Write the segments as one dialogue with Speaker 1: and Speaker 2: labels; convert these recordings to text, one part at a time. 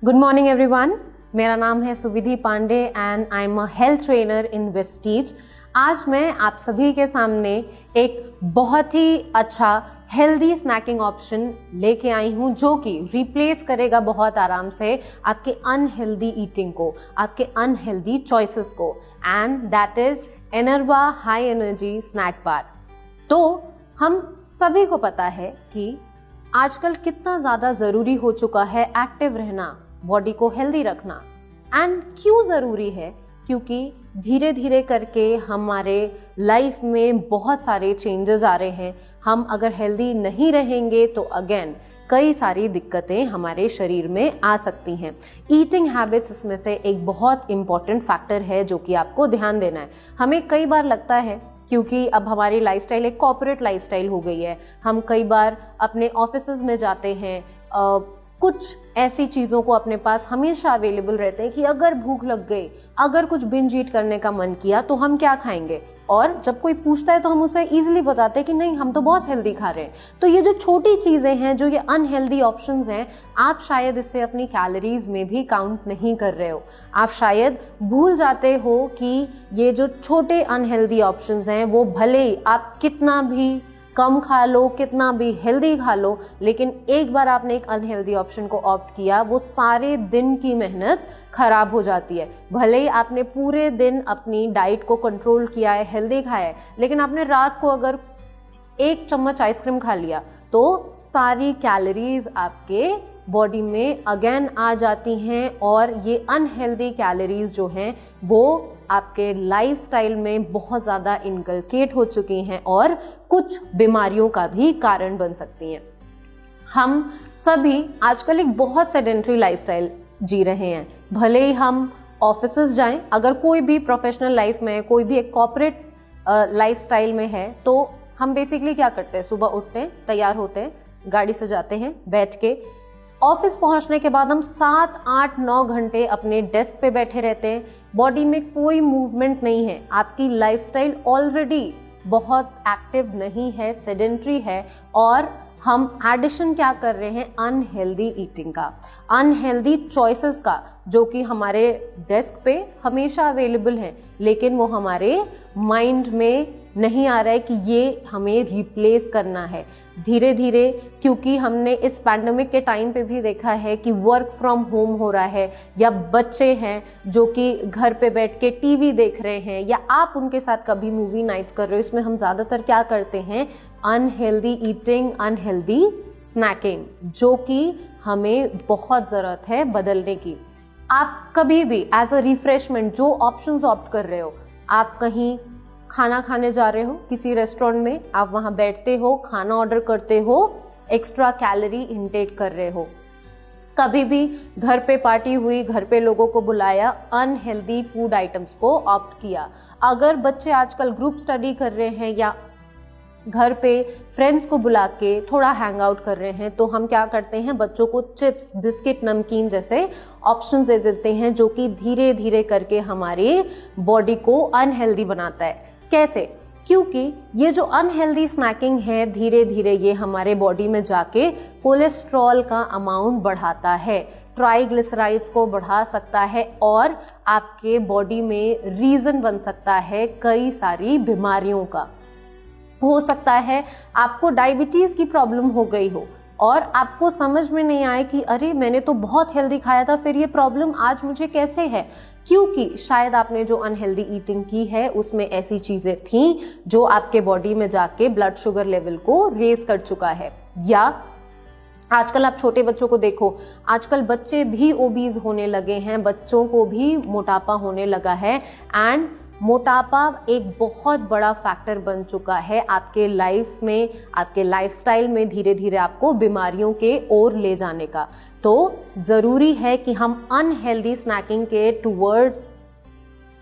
Speaker 1: Good morning everyone. मेरा नाम है Suvidhi Pandey and I am a health trainer in Vestige. आज मैं आप सभी के सामने एक बहुत ही अच्छा हेल्दी स्नैकिंग ऑप्शन लेके आई हूँ जो कि रिप्लेस करेगा बहुत आराम से आपके अनहेल्दी ईटिंग को, आपके अनहेल्दी चॉइसेस को, and that is Enerva high energy snack bar. तो हम सभी को पता है कि आजकल कितना ज़्यादा ज़रूरी हो चुका है एक्टिव रहना, बॉडी को हेल्दी रखना। एंड क्यों ज़रूरी है? क्योंकि धीरे धीरे करके हमारे लाइफ में बहुत सारे चेंजेस आ रहे हैं। हम अगर हेल्दी नहीं रहेंगे तो अगेन कई सारी दिक्कतें हमारे शरीर में आ सकती हैं। ईटिंग हैबिट्स इसमें से एक बहुत इम्पॉर्टेंट फैक्टर है जो कि आपको ध्यान देना है। हमें कई बार लगता है, क्योंकि अब हमारी लाइफस्टाइल एक कॉर्पोरेट लाइफस्टाइल हो गई है, हम कई बार अपने ऑफिसेज में जाते हैं, कुछ ऐसी चीज़ों को अपने पास हमेशा अवेलेबल रहते हैं कि अगर भूख लग गई, अगर कुछ बिंज ईट करने का मन किया तो हम क्या खाएंगे, और जब कोई पूछता है तो हम उसे इजीली बताते हैं कि नहीं, हम तो बहुत हेल्दी खा रहे हैं। तो ये जो छोटी चीज़ें हैं, जो ये अनहेल्दी ऑप्शंस हैं, आप शायद इससे अपनी कैलोरीज में भी काउंट नहीं कर रहे हो। आप शायद भूल जाते हो कि ये जो छोटे अनहेल्दी ऑप्शंस हैं वो भले ही आप कितना भी कम खा लो, कितना भी हेल्दी खा लो, लेकिन एक बार आपने एक अनहेल्दी ऑप्शन को ऑप्ट किया, वो सारे दिन की मेहनत खराब हो जाती है। भले ही आपने पूरे दिन अपनी डाइट को कंट्रोल किया है, हेल्दी खाया है, लेकिन आपने रात को अगर 1 चम्मच आइसक्रीम खा लिया तो सारी कैलोरीज आपके बॉडी में अगेन आ जाती हैं, और ये अनहेल्दी कैलोरीज जो हैं वो आपके लाइफस्टाइल में बहुत ज़्यादा इनकलकेट हो चुकी हैं और कुछ बीमारियों का भी कारण बन सकती हैं। हम सभी आजकल एक बहुत सेडेंटरी लाइफस्टाइल जी रहे हैं। भले ही हम ऑफिसेज जाएं, अगर कोई भी प्रोफेशनल लाइफ में, कोई भी एक कॉर्पोरेट लाइफस्टाइल में है, तो हम बेसिकली क्या करते हैं? सुबह उठते हैं, तैयार होते हैं, गाड़ी से जाते हैं, बैठ के ऑफिस पहुंचने के बाद हम 7, 8, 9 घंटे अपने डेस्क पे बैठे रहते हैं। बॉडी में कोई मूवमेंट नहीं है। आपकी लाइफस्टाइल ऑलरेडी बहुत एक्टिव नहीं है, सेडेंटरी है, और हम एडिशन क्या कर रहे हैं? अनहेल्दी ईटिंग का, अनहेल्दी चॉइसेस का, जो कि हमारे डेस्क पे हमेशा अवेलेबल हैं, लेकिन वो हमारे माइंड में नहीं आ रहा है कि ये हमें रिप्लेस करना है धीरे धीरे। क्योंकि हमने इस पैंडेमिक के टाइम पे भी देखा है कि वर्क फ्रॉम होम हो रहा है, या बच्चे हैं जो कि घर पे बैठ के टीवी देख रहे हैं, या आप उनके साथ कभी मूवी नाइट्स कर रहे हो। इसमें हम ज़्यादातर क्या करते हैं? अनहेल्दी ईटिंग, अनहेल्दी स्नैकिंग, जो कि हमें बहुत ज़रूरत है बदलने की। आप कभी भी एज अ रिफ्रेशमेंट जो ऑप्शंस ऑप्ट कर रहे हो, आप कहीं खाना खाने जा रहे हो किसी रेस्टोरेंट में, आप वहाँ बैठते हो, खाना ऑर्डर करते हो, एक्स्ट्रा कैलोरी इनटेक कर रहे हो। कभी भी घर पे पार्टी हुई, घर पे लोगों को बुलाया, अनहेल्दी फूड आइटम्स को ऑप्ट किया। अगर बच्चे आजकल ग्रुप स्टडी कर रहे हैं या घर पे फ्रेंड्स को बुला के थोड़ा हैंग आउट कर रहे हैं, तो हम क्या करते हैं? बच्चों को चिप्स, बिस्किट, नमकीन जैसे ऑप्शंस दे देते हैं, जो कि धीरे धीरे करके हमारी बॉडी को अनहेल्दी बनाता है। कैसे? क्योंकि ये जो अनहेल्दी स्नैकिंग है, धीरे धीरे ये हमारे बॉडी में जाके कोलेस्ट्रॉल का अमाउंट बढ़ाता है, ट्राइग्लिसराइड्स को बढ़ा सकता है, और आपके बॉडी में रीजन बन सकता है कई सारी बीमारियों का। हो सकता है आपको डायबिटीज की प्रॉब्लम हो गई हो और आपको समझ में नहीं आए कि अरे मैंने तो बहुत हेल्दी खाया था, फिर ये प्रॉब्लम आज मुझे कैसे है? क्योंकि शायद आपने जो अनहेल्दी ईटिंग की है उसमें ऐसी चीजें थी जो आपके बॉडी में जाके ब्लड शुगर लेवल को रेज कर चुका है। या आजकल आप छोटे बच्चों को देखो, आजकल बच्चे भी ओबीज होने लगे हैं, बच्चों को भी मोटापा होने लगा है, एंड मोटापा एक बहुत बड़ा फैक्टर बन चुका है आपके लाइफ में, आपके लाइफस्टाइल में, धीरे धीरे आपको बीमारियों के ओर ले जाने का। तो ज़रूरी है कि हम अनहेल्दी स्नैकिंग के टूवर्ड्स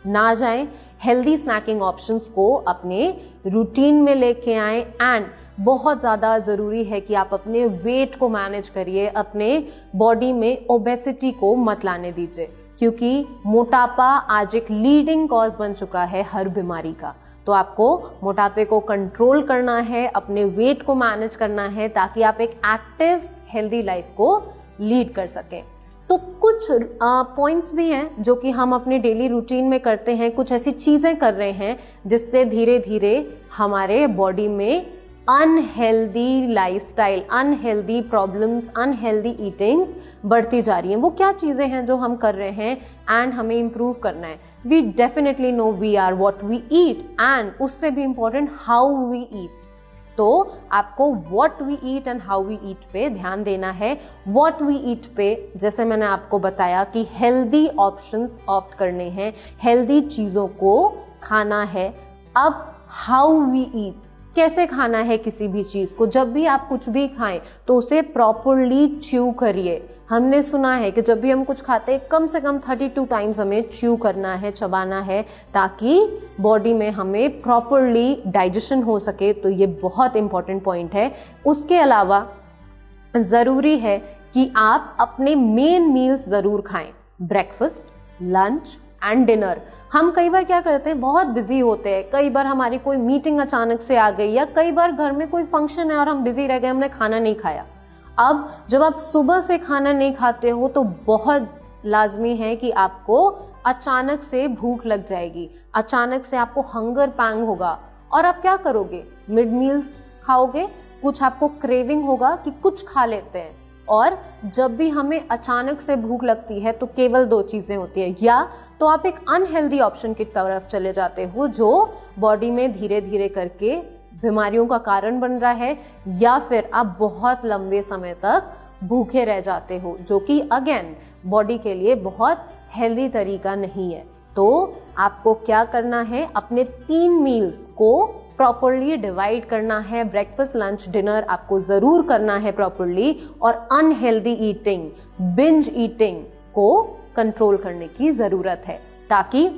Speaker 1: ना जाएं, हेल्दी स्नैकिंग ऑप्शंस को अपने रूटीन में लेके आएं, एंड बहुत ज़्यादा ज़रूरी है कि आप अपने वेट को मैनेज करिए, अपने बॉडी में ओबेसिटी को मत लाने दीजिए, क्योंकि मोटापा आज एक लीडिंग कॉज बन चुका है हर बीमारी का। तो आपको मोटापे को कंट्रोल करना है, अपने वेट को मैनेज करना है, ताकि आप एक एक्टिव हेल्दी लाइफ को लीड कर सकें। तो तो कुछ पॉइंट्स भी हैं जो कि हम अपने डेली रूटीन में करते हैं, कुछ ऐसी चीज़ें कर रहे हैं जिससे धीरे धीरे हमारे बॉडी में unhealthy lifestyle, unhealthy problems, unhealthy eatings बढ़ती जा रही हैं। वो क्या चीज़ें हैं जो हम कर रहे हैं एंड हमें इम्प्रूव करना है? We definitely know we are what we eat, and उससे भी इम्पोर्टेंट हाउ वी ईट। तो आपको what we eat and how we eat पे ध्यान देना है। व्हाट वी ईट पे जैसे मैंने आपको बताया कि हेल्दी ऑप्शंस ऑप्ट करने हैं, हेल्दी चीज़ों को खाना है। अब हाउ वी ईट, कैसे खाना है किसी भी चीज़ को? जब भी आप कुछ भी खाएं तो उसे प्रॉपरली च्यू करिए। हमने सुना है कि जब भी हम कुछ खाते हैं कम से कम 32 टाइम्स हमें च्यू करना है, चबाना है, ताकि बॉडी में हमें प्रॉपरली डाइजेशन हो सके। तो ये बहुत इंपॉर्टेंट पॉइंट है। उसके अलावा ज़रूरी है कि आप अपने मेन मील्स ज़रूर खाएं, ब्रेकफास्ट, लंच एंड डिनर। हम कई बार क्या करते हैं, बहुत बिजी होते हैं, कई बार हमारी कोई मीटिंग अचानक से आ गई या कई बार घर में कोई फंक्शन है और हम बिजी रह गए, हमने खाना नहीं खाया। अब जब आप सुबह से खाना नहीं खाते हो तो बहुत लाजमी है कि आपको अचानक से भूख लग जाएगी, अचानक से आपको हंगर पैंग होगा और आप क्या करोगे? मिड मील्स खाओगे, कुछ आपको क्रेविंग होगा कि कुछ खा लेते हैं। और जब भी हमें अचानक से भूख लगती है तो केवल दो चीज़ें होती है, या तो आप एक अनहेल्दी ऑप्शन की तरफ चले जाते हो जो बॉडी में धीरे धीरे करके बीमारियों का कारण बन रहा है, या फिर आप बहुत लंबे समय तक भूखे रह जाते हो, जो कि अगेन बॉडी के लिए बहुत हेल्दी तरीका नहीं है। तो आपको क्या करना है, अपने 3 मील्स को प्रॉपरली डिवाइड करना है। ब्रेकफास्ट, लंच, डिनर आपको ज़रूर करना है प्रॉपरली, और अनहेल्दी ईटिंग, बिंज ईटिंग को कंट्रोल करने की ज़रूरत है ताकि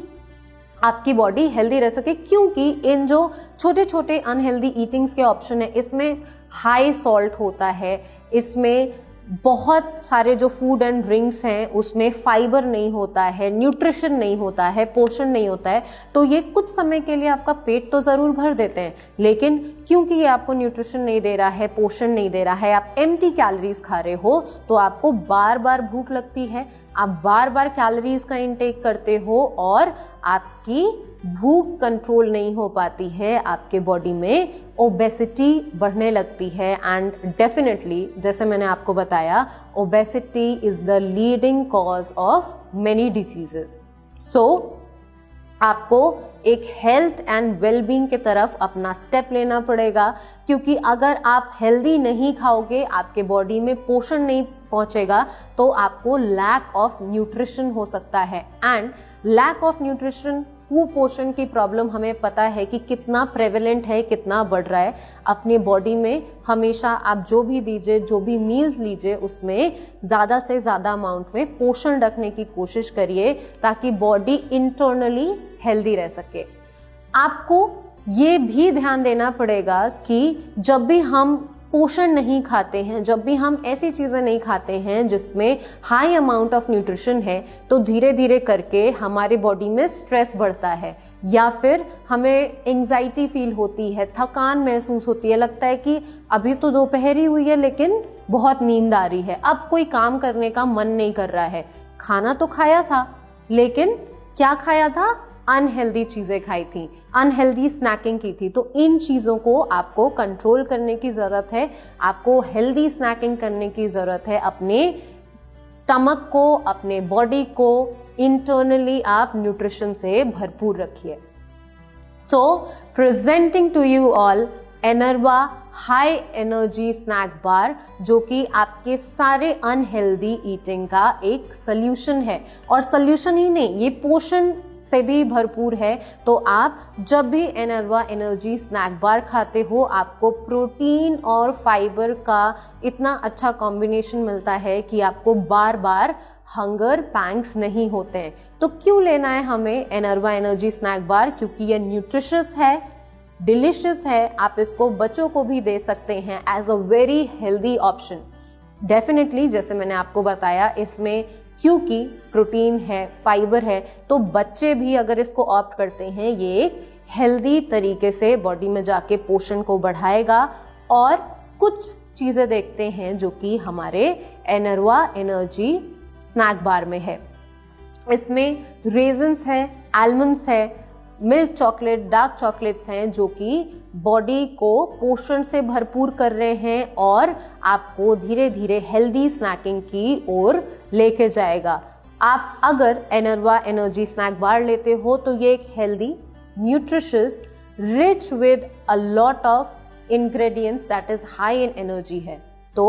Speaker 1: आपकी बॉडी हेल्दी रह सके। क्योंकि इन जो छोटे छोटे अनहेल्दी ईटिंग्स के ऑप्शन है, इसमें हाई सॉल्ट होता है, इसमें बहुत सारे जो फूड एंड ड्रिंक्स हैं उसमें फाइबर नहीं होता है, न्यूट्रिशन नहीं होता है, पोषण नहीं होता है। तो ये कुछ समय के लिए आपका पेट तो ज़रूर भर देते हैं, लेकिन क्योंकि ये आपको न्यूट्रिशन नहीं दे रहा है, पोषण नहीं दे रहा है, आप एम्प्टी कैलोरीज खा रहे हो, तो आपको बार बार भूख लगती है, आप बार बार कैलोरीज का इंटेक करते हो और आपकी भूख कंट्रोल नहीं हो पाती है, आपके बॉडी में ओबेसिटी बढ़ने लगती है। एंड डेफिनेटली जैसे मैंने आपको बताया, obesity is the leading cause of many diseases. So आपको एक हेल्थ एंड वेलबींग की तरफ अपना स्टेप लेना पड़ेगा, क्योंकि अगर आप हेल्दी नहीं खाओगे, आपके बॉडी में पोषण नहीं पहुंचेगा, तो आपको लैक ऑफ न्यूट्रिशन हो सकता है। एंड लैक ऑफ न्यूट्रिशन, कुपोषण की प्रॉब्लम हमें पता है कि कितना प्रेवलेंट है, कितना बढ़ रहा है अपनी बॉडी में। हमेशा आप जो भी दीजिए, जो भी मील्स लीजिए, उसमें ज़्यादा से ज़्यादा अमाउंट में पोषण रखने की कोशिश करिए ताकि बॉडी इंटरनली हेल्दी रह सके। आपको ये भी ध्यान देना पड़ेगा कि जब भी हम पोषण नहीं खाते हैं, जब भी हम ऐसी चीज़ें नहीं खाते हैं जिसमें हाई अमाउंट ऑफ न्यूट्रिशन है, तो धीरे धीरे करके हमारी बॉडी में स्ट्रेस बढ़ता है, या फिर हमें एंजाइटी फील होती है, थकान महसूस होती है, लगता है कि अभी तो दोपहर ही हुई है लेकिन बहुत नींद आ रही है, अब कोई काम करने का मन नहीं कर रहा है। खाना तो खाया था, लेकिन क्या खाया था? अनहेल्दी चीज़ें खाई थी, अनहेल्दी स्नैकिंग की थी। तो इन चीज़ों को आपको कंट्रोल करने की ज़रूरत है, आपको हेल्दी स्नैकिंग करने की ज़रूरत है। अपने स्टमक को, अपने बॉडी को इंटरनली आप न्यूट्रिशन से भरपूर रखिए। So presenting to you all Enerva high energy snack bar, जो कि आपके सारे अनहेल्दी ईटिंग का एक सल्यूशन है। और सल्यूशन ही नहीं, ये पोषण से भी भरपूर है। तो आप जब भी एनर्वा एनर्जी स्नैक बार खाते हो, आपको प्रोटीन और फाइबर का इतना अच्छा कॉम्बिनेशन मिलता है कि आपको बार बार हंगर पैंग्स नहीं होते हैं। तो क्यों लेना है हमें एनर्वा एनर्जी स्नैक बार? क्योंकि ये न्यूट्रिशियस है, डिलिशियस है, आप इसको बच्चों को भी दे सकते हैं as a very healthy option. Definitely जैसे मैंने आपको बताया, इसमें क्योंकि प्रोटीन है, फाइबर है, तो बच्चे भी अगर इसको ऑप्ट करते हैं, ये एक हेल्दी तरीके से बॉडी में जाके पोषण को बढ़ाएगा। और कुछ चीज़ें देखते हैं जो कि हमारे एनर्वा एनर्जी स्नैक बार में है। इसमें रेजन्स है, आलमंड्स है, मिल्क चॉकलेट, डार्क चॉकलेट्स हैं जो कि बॉडी को पोषण से भरपूर कर रहे हैं और आपको धीरे धीरे हेल्दी स्नैकिंग की ओर लेके जाएगा। आप अगर एनर्वा एनर्जी स्नैक बार लेते हो तो ये एक healthy, nutritious, rich with a lot of ingredients that is high in energy है। तो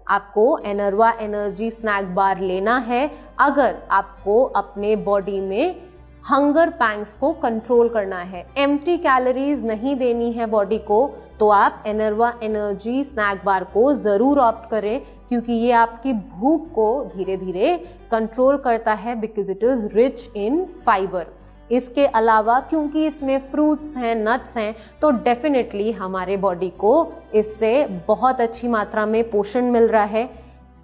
Speaker 1: आपको एनर्वा एनर्जी स्नैक बार लेना है अगर आपको अपने बॉडी में हंगर पैंग्स को कंट्रोल करना है, एम्प्टी कैलोरीज नहीं देनी है बॉडी को, तो आप एनर्वा एनर्जी स्नैक बार को जरूर ऑप्ट करें क्योंकि ये आपकी भूख को धीरे धीरे कंट्रोल करता है because it is rich in fibre. इसके अलावा क्योंकि इसमें फ्रूट्स हैं, नट्स हैं, तो डेफिनेटली हमारे बॉडी को इससे बहुत अच्छी मात्रा में पोषण मिल रहा है।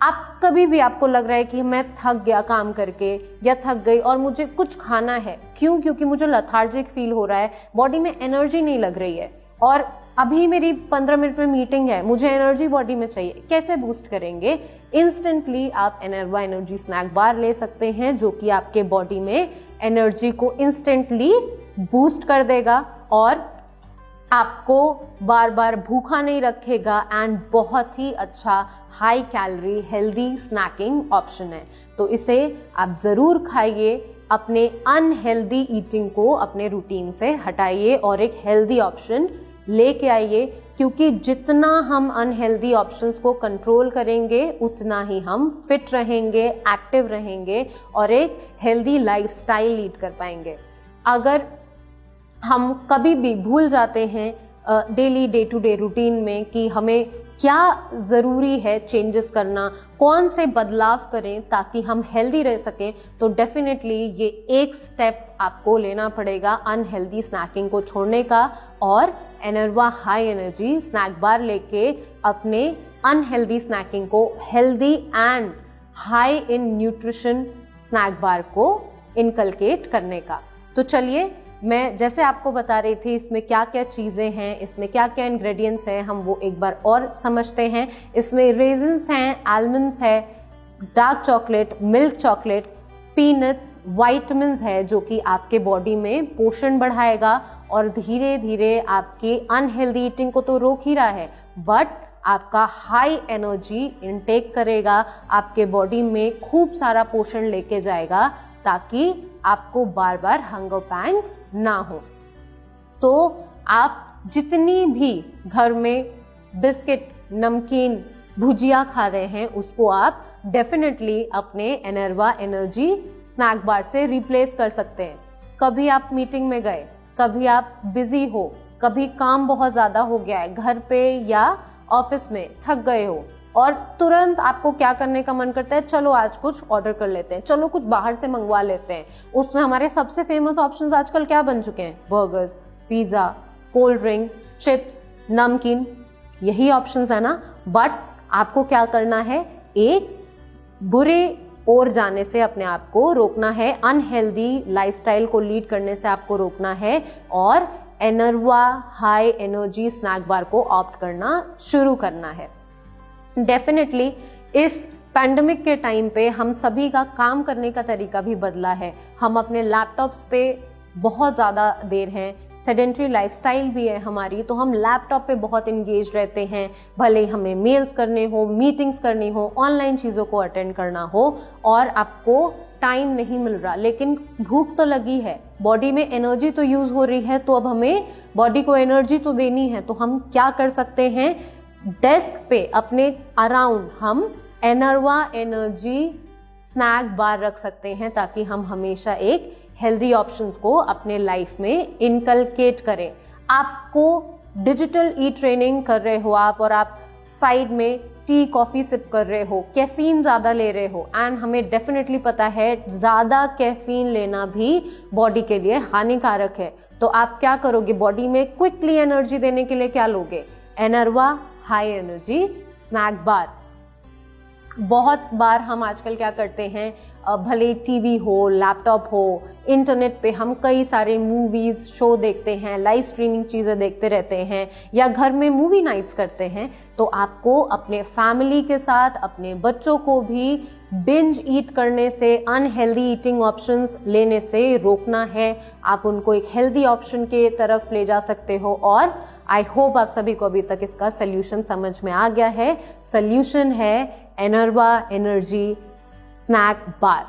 Speaker 1: आप कभी भी आपको लग रहा है कि मैं थक गया काम करके या थक गई और मुझे कुछ खाना है, क्यों? क्योंकि मुझे लेथार्जिक फील हो रहा है, बॉडी में एनर्जी नहीं लग रही है और अभी मेरी 15 मिनट में मीटिंग है, मुझे एनर्जी बॉडी में चाहिए। कैसे बूस्ट करेंगे? इंस्टेंटली आप एनर्वा एनर्जी स्नैक बार ले सकते हैं जो कि आपके बॉडी में एनर्जी को इंस्टेंटली बूस्ट कर देगा और आपको बार बार भूखा नहीं रखेगा एंड बहुत ही अच्छा high calorie healthy snacking option है। तो इसे आप ज़रूर खाइए, अपने अनहेल्दी ईटिंग को अपने रूटीन से हटाइए और एक हेल्दी ऑप्शन लेके आइए क्योंकि जितना हम अनहेल्दी ऑप्शंस को कंट्रोल करेंगे उतना ही हम फिट रहेंगे, एक्टिव रहेंगे और एक हेल्दी लाइफस्टाइल लीड कर पाएंगे। अगर हम कभी भी भूल जाते हैं daily day to day routine में कि हमें क्या ज़रूरी है चेंजेस करना, कौन से बदलाव करें ताकि हम हेल्दी रह सकें, तो डेफिनेटली ये एक स्टेप आपको लेना पड़ेगा अनहेल्दी स्नैकिंग को छोड़ने का और Enerva high energy snack bar लेके अपने अनहेल्दी स्नैकिंग को healthy and high in nutrition snack bar को इनकलकेट करने का। तो चलिए मैं जैसे आपको बता रही थी इसमें क्या क्या चीज़ें हैं, इसमें क्या क्या इंग्रेडिएंट्स हैं, हम वो एक बार और समझते हैं। इसमें रेजिन्स हैं, आलमंड्स है, dark chocolate, milk chocolate, peanuts, vitamins है जो कि आपके बॉडी में पोषण बढ़ाएगा और धीरे धीरे आपकी अनहेल्दी ईटिंग को तो रोक ही रहा है बट आपका हाई एनर्जी इनटेक करेगा, आपके बॉडी में खूब सारा पोषण लेके जाएगा ताकि आपको बार बार हंगर पैंग्स ना हो। तो आप जितनी भी घर में बिस्किट, नमकीन, भुजिया खा रहे हैं उसको आप डेफिनेटली अपने एनर्वा एनर्जी स्नैक बार से रिप्लेस कर सकते हैं। कभी आप मीटिंग में गए, कभी आप बिजी हो, कभी काम बहुत ज़्यादा हो गया है घर पे या ऑफिस में, थक गए हो और तुरंत आपको क्या करने का मन करता है, चलो आज कुछ ऑर्डर कर लेते हैं, चलो कुछ बाहर से मंगवा लेते हैं। उसमें हमारे सबसे फेमस ऑप्शंस आजकल क्या बन चुके हैं? Burgers, pizza, cold drink, chips, नमकीन, यही ऑप्शंस है ना। बट आपको क्या करना है, एक बुरे ओर जाने से अपने आप को रोकना है, अनहेल्दी लाइफस्टाइल को लीड करने से आपको रोकना है और Enerva high energy snack bar को ऑप्ट करना शुरू करना है। डेफिनेटली इस पैंडेमिक के टाइम पे हम सभी का काम करने का तरीका भी बदला है। हम अपने लैपटॉप्स पे बहुत ज़्यादा देर हैं, सेडेंट्री लाइफस्टाइल भी है हमारी, तो हम लैपटॉप पे बहुत इंगेज रहते हैं, भले हमें मेल्स करने हो, मीटिंग्स करनी हो, ऑनलाइन चीज़ों को अटेंड करना हो और आपको टाइम नहीं मिल रहा, लेकिन भूख तो लगी है, बॉडी में एनर्जी तो यूज़ हो रही है, तो अब हमें बॉडी को एनर्जी तो देनी है। तो हम क्या कर सकते हैं, डेस्क पे अपने अराउंड हम एनर्वा एनर्जी स्नैक बार रख सकते हैं ताकि हम हमेशा एक हेल्दी ऑप्शंस को अपने लाइफ में इनकलकेट करें। आपको डिजिटल ई ट्रेनिंग कर रहे हो आप और आप साइड में टी कॉफ़ी सिप कर रहे हो, कैफीन ज़्यादा ले रहे हो, एंड हमें डेफिनेटली पता है ज़्यादा कैफीन लेना भी बॉडी के लिए हानिकारक है। तो आप क्या करोगे, बॉडी में क्विकली एनर्जी देने के लिए क्या लोगे, एनर्वा हाई एनर्जी स्नैक बार। बहुत बार हम आजकल क्या करते हैं, भले टीवी हो, लैपटॉप हो, इंटरनेट पे हम कई सारे मूवीज़ शो देखते हैं, लाइव स्ट्रीमिंग चीज़ें देखते रहते हैं, या घर में मूवी नाइट्स करते हैं। तो आपको अपने फैमिली के साथ अपने बच्चों को भी बिंज ईट करने से, अनहेल्दी ईटिंग ऑप्शंस लेने से रोकना है। आप उनको एक हेल्दी ऑप्शन के तरफ ले जा सकते हो। और आई होप आप सभी को अभी तक इसका सोल्यूशन समझ में आ गया है। सोल्यूशन है एनर्वा एनर्जी स्नैक बार।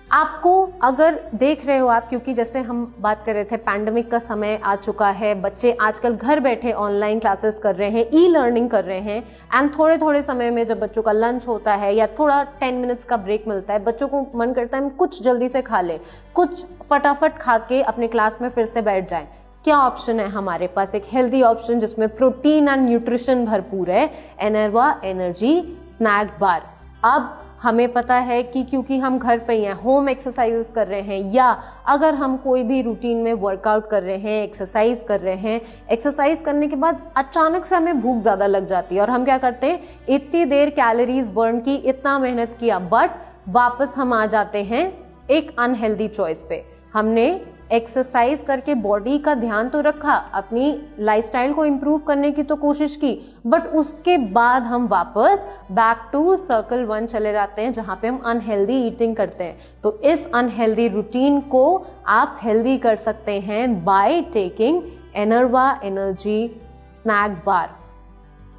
Speaker 1: आपको अगर देख रहे हो आप, क्योंकि जैसे हम बात कर रहे थे, पैंडेमिक का समय आ चुका है, बच्चे आजकल घर बैठे ऑनलाइन क्लासेस कर रहे हैं, ई लर्निंग कर रहे हैं, एंड थोड़े थोड़े समय में जब बच्चों का लंच होता है या थोड़ा 10 मिनट्स का ब्रेक मिलता है, बच्चों को मन करता है हम कुछ जल्दी से खा लें, कुछ फटाफट खा के अपने क्लास में फिर से बैठ जाएं। क्या ऑप्शन है हमारे पास? एक हेल्दी ऑप्शन जिसमें प्रोटीन एंड न्यूट्रिशन भरपूर है, एनर्वा एनर्जी स्नैक बार। अब हमें पता है कि क्योंकि हम घर पे ही हैं, होम एक्सरसाइजेस कर रहे हैं, या अगर हम कोई भी रूटीन में वर्कआउट कर रहे हैं, एक्सरसाइज कर रहे हैं, एक्सरसाइज करने के बाद अचानक से हमें भूख ज़्यादा लग जाती है और हम क्या करते हैं, इतनी देर कैलोरीज बर्न की, इतना मेहनत किया, बट वापस हम आ जाते हैं एक अनहेल्दी चॉइस पे। हमने एक्सरसाइज करके बॉडी का ध्यान तो रखा, अपनी लाइफस्टाइल को इम्प्रूव करने की तो कोशिश की, बट उसके बाद हम वापस बैक टू सर्कल 1 चले जाते हैं, जहाँ पे हम अनहेल्दी ईटिंग करते हैं। तो इस अनहेल्दी रूटीन को आप हेल्दी कर सकते हैं by taking Enerva energy snack bar.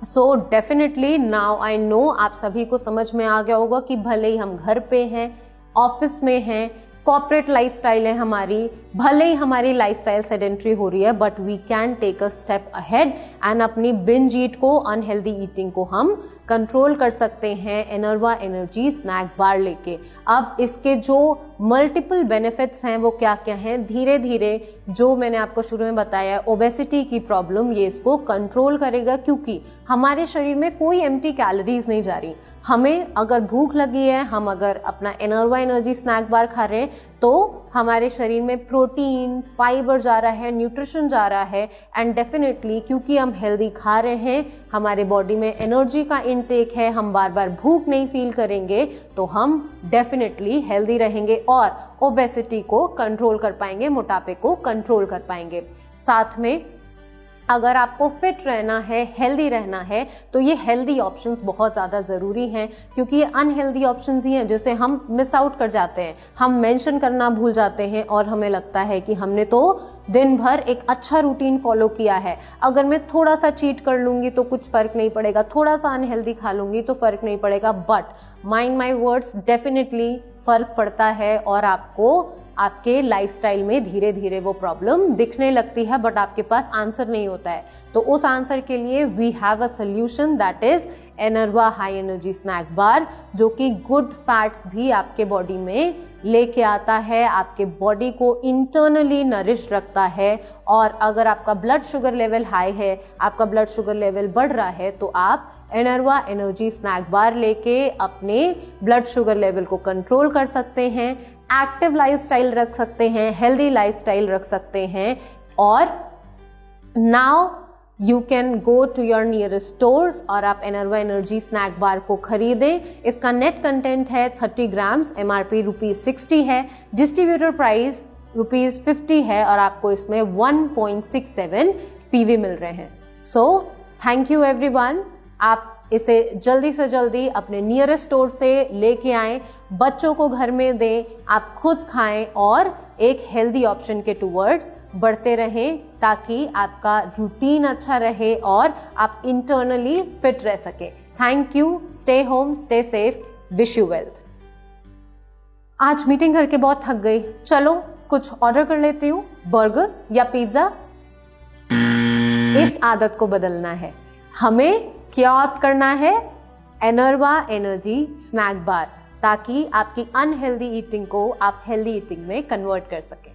Speaker 1: So definitely now I know आप सभी को समझ में आ गया होगा कि भले ही हम घर पे हैं, ऑफिस में हैं, कॉर्पोरेट लाइफस्टाइल है हमारी, भले ही हमारी लाइफस्टाइल सेडेंट्री हो रही है, but we can take a step ahead and अपनी बिंज ईट को, अनहेल्दी ईटिंग को हम कंट्रोल कर सकते हैं एनर्वा एनर्जी स्नैक बार लेके। अब इसके जो मल्टीपल बेनिफिट्स हैं वो क्या क्या हैं, धीरे धीरे जो मैंने आपको शुरू में बताया, ओबेसिटी की प्रॉब्लम, ये इसको कंट्रोल करेगा, क्योंकि हमारे शरीर में कोई एम्प्टी कैलोरीज नहीं जा रही। हमें अगर भूख लगी है, हम अगर अपना एनर्वा एनर्जी स्नैक बार खा रहे हैं, तो हमारे शरीर में प्रोटीन, फाइबर जा रहा है, न्यूट्रिशन जा रहा है, एंड डेफिनेटली क्योंकि हम हेल्दी खा रहे हैं, हमारे बॉडी में एनर्जी का इनटेक है, हम बार बार भूख नहीं फील करेंगे, तो हम डेफिनेटली हेल्दी रहेंगे और ओबेसिटी को कंट्रोल कर पाएंगे, मोटापे को कंट्रोल कर पाएंगे। साथ में अगर आपको फिट रहना है, हेल्दी रहना है, तो ये हेल्दी ऑप्शंस बहुत ज़्यादा ज़रूरी हैं, क्योंकि ये अनहेल्दी ऑप्शंस ही हैं जिसे हम मिस आउट कर जाते हैं, हम मेंशन करना भूल जाते हैं, और हमें लगता है कि हमने तो दिन भर एक अच्छा रूटीन फॉलो किया है, अगर मैं थोड़ा सा चीट कर लूँगी तो कुछ फ़र्क नहीं पड़ेगा, थोड़ा सा अनहेल्दी खा लूँगी तो फ़र्क नहीं पड़ेगा। But mind my words, definitely फ़र्क पड़ता है और आपको आपके लाइफस्टाइल में धीरे धीरे वो प्रॉब्लम दिखने लगती है, बट आपके पास आंसर नहीं होता है। तो उस आंसर के लिए we have a solution, that is Enerva high energy snack bar, जो कि गुड फैट्स भी आपके बॉडी में लेके आता है, आपके बॉडी को इंटरनली नरिश रखता है। और अगर आपका ब्लड शुगर लेवल हाई है, आपका ब्लड शुगर लेवल बढ़ रहा है, तो आप एनर्वा एनर्जी स्नैक बार लेके अपने ब्लड शुगर लेवल को कंट्रोल कर सकते हैं, एक्टिव लाइफस्टाइल रख सकते हैं, हेल्दी लाइफस्टाइल रख सकते हैं। और now you can go to your nearest stores और आप एनर्वा एनर्जी स्नैक बार को खरीदें। इसका नेट कंटेंट है 30 ग्राम्स, MRP ₹60 है, डिस्ट्रीब्यूटर प्राइस ₹50 है, और आपको इसमें 1.67 PV मिल रहे हैं। So thank you everyone. आप इसे जल्दी से जल्दी अपने नियरेस्ट स्टोर से लेके आएं, बच्चों को घर में दें, आप खुद खाएं और एक हेल्दी ऑप्शन के टूवर्ड्स बढ़ते रहें, ताकि आपका रूटीन अच्छा रहे और आप इंटरनली फिट रह सके। Thank you. Stay home, stay safe, wish you wealth. आज मीटिंग करके बहुत थक गई, चलो कुछ ऑर्डर कर लेती हूँ, बर्गर या पिज्जा। इस आदत को बदलना है। हमें क्या ऑप्ट करना है? एनर्वा एनर्जी स्नैक बार, ताकि आपकी अनहेल्दी ईटिंग को आप हेल्दी ईटिंग में कन्वर्ट कर सकें।